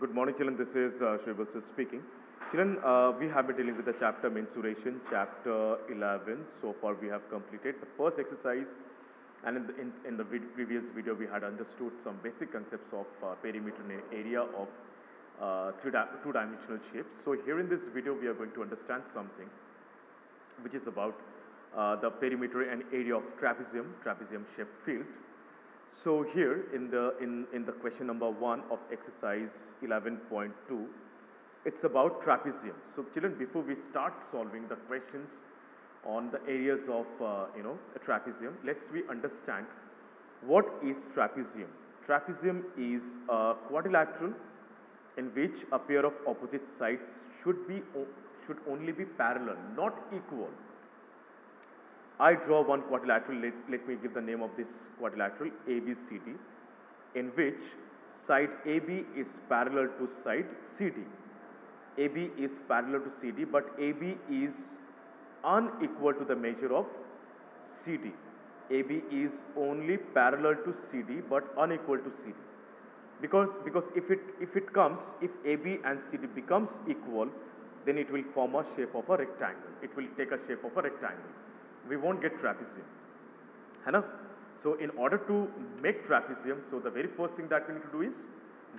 Good morning, children. This is Shrivalsa speaking. Children, we have been dealing with the chapter mensuration, chapter 11. So far, we have completed the first exercise, and in the previous video, we had understood some basic concepts of perimeter and area of two-dimensional shapes. So here in this video, we are going to understand something which is about the perimeter and area of trapezium-shaped field. So here in the question number 1 of exercise 11.2, it's about trapezium. So children, before we start solving the questions on the areas of a trapezium, let's we understand what is trapezium. Trapezium is a quadrilateral in which a pair of opposite sides should only be parallel, not equal. I draw one quadrilateral. Let me give the name of this quadrilateral ABCD, in which side AB is parallel to side CD. AB is parallel to CD, but AB is unequal to the measure of CD. AB is only parallel to CD but unequal to CD. Because if AB and CD becomes equal, then it will form a shape of a rectangle. It will take a shape of a rectangle. We won't get trapezium. So in order to make trapezium, so the very first thing that we need to do is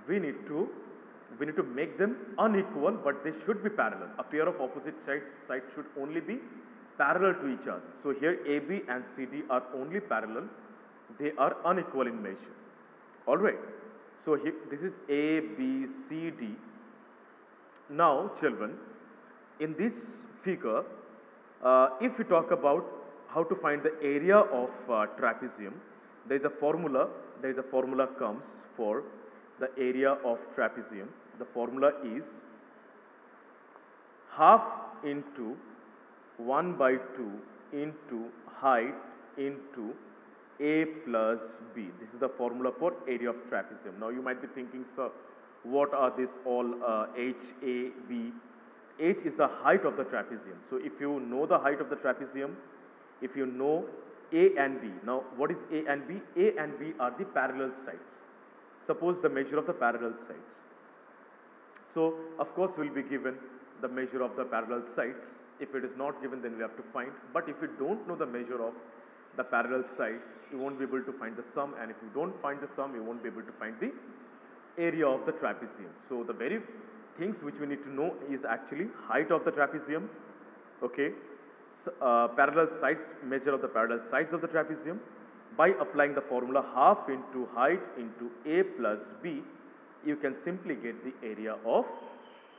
we need to make them unequal, but they should be parallel. A pair of opposite sides should only be parallel to each other. So here AB and CD are only parallel. They are unequal in measure. All right. So here, this is A, B, C, D. Now children, in this figure, if we talk about how to find the area of trapezium, there is a formula. There is a formula comes for the area of trapezium. The formula is half into 1 by 2 into height into A plus B. This is the formula for area of trapezium. Now you might be thinking, sir, what are these all H, A, B? H is the height of the trapezium. So if you know the height of the trapezium, if you know A and B. Now what is A and B? A and B are the parallel sides. Suppose the measure of the parallel sides. So of course we'll be given the measure of the parallel sides. If it is not given, then we have to find. But if you don't know the measure of the parallel sides, you won't be able to find the sum, and if you don't find the sum, you won't be able to find the area of the trapezium. So the very things which we need to know is actually height of the trapezium, okay, parallel sides, measure of the parallel sides of the trapezium. By applying the formula half into height into A plus B, you can simply get the area of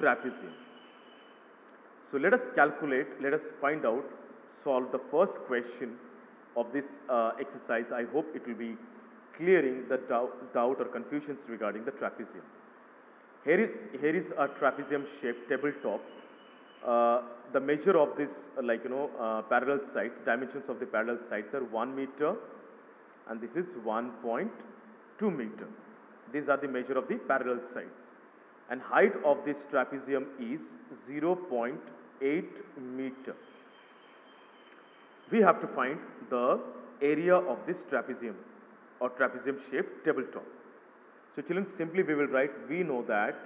trapezium. So let us calculate, let us find out, solve the first question of this exercise. I hope it will be clearing the doubt or confusions regarding the trapezium. Here is a trapezium shaped tabletop. The measure of this parallel sides, dimensions of the parallel sides are 1 meter, and this is 1.2 meter. These are the measure of the parallel sides. And height of this trapezium is 0.8 meter. We have to find the area of this trapezium or trapezium shaped tabletop. So children, simply we will write, we know that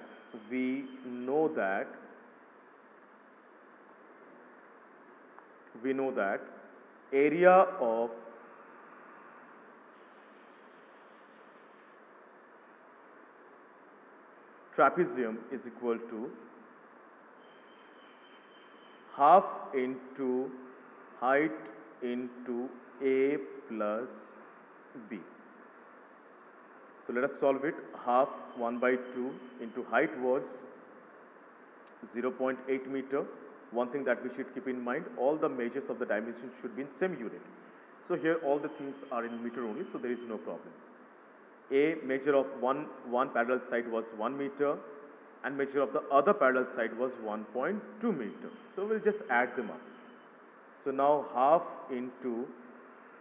area of trapezium is equal to half into height into A plus B. So let us solve it. Half 1 by 2 into height was 0.8 meter. One thing that we should keep in mind, all the measures of the dimensions should be in same unit. So here all the things are in meter only, so there is no problem. A measure of one parallel side was 1 meter, and measure of the other parallel side was 1.2 meter. So we'll just add them up. So now half into,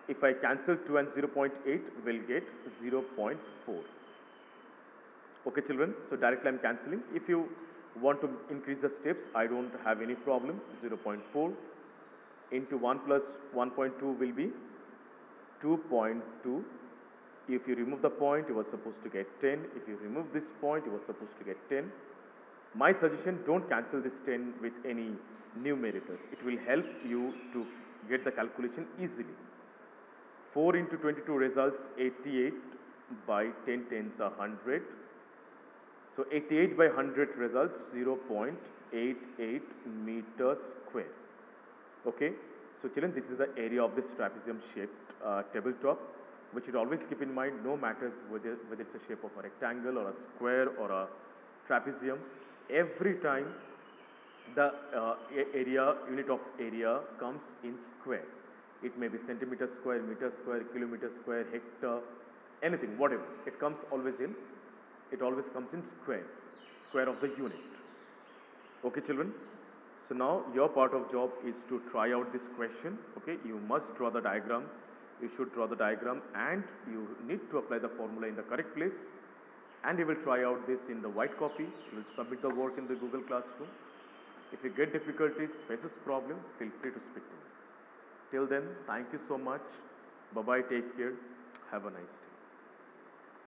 if I cancel 2 and 0.8, we'll get 0.4. Okay children, so directly I'm cancelling. If you want to increase the steps, I don't have any problem. 0.4 into 1 plus 1.2 will be 2.2 If you remove the point, you were supposed to get 10. If you remove this point, you were supposed to get 10. My suggestion, don't cancel this 10 with any numerators. It will help you to get the calculation easily. 4 into 22 results 88 by 10 tens are 100. So 88 by 100 results 0.88 meters square. Okay. So children, this is the area of this trapezium shaped tabletop, which you always keep in mind, no matters whether it's a shape of a rectangle or a square or a trapezium. Every time the unit of area comes in square. It may be centimeter square, meter square, kilometer square, hectare, anything, whatever. It always comes in square of the unit. Okay, children? So now your part of job is to try out this question. Okay, you must draw the diagram. You should draw the diagram and you need to apply the formula in the correct place. And you will try out this in the white copy. You will submit the work in the Google Classroom. If you get difficulties, faces problem, feel free to speak to me. Till then, thank you so much. Bye-bye, take care. Have a nice day.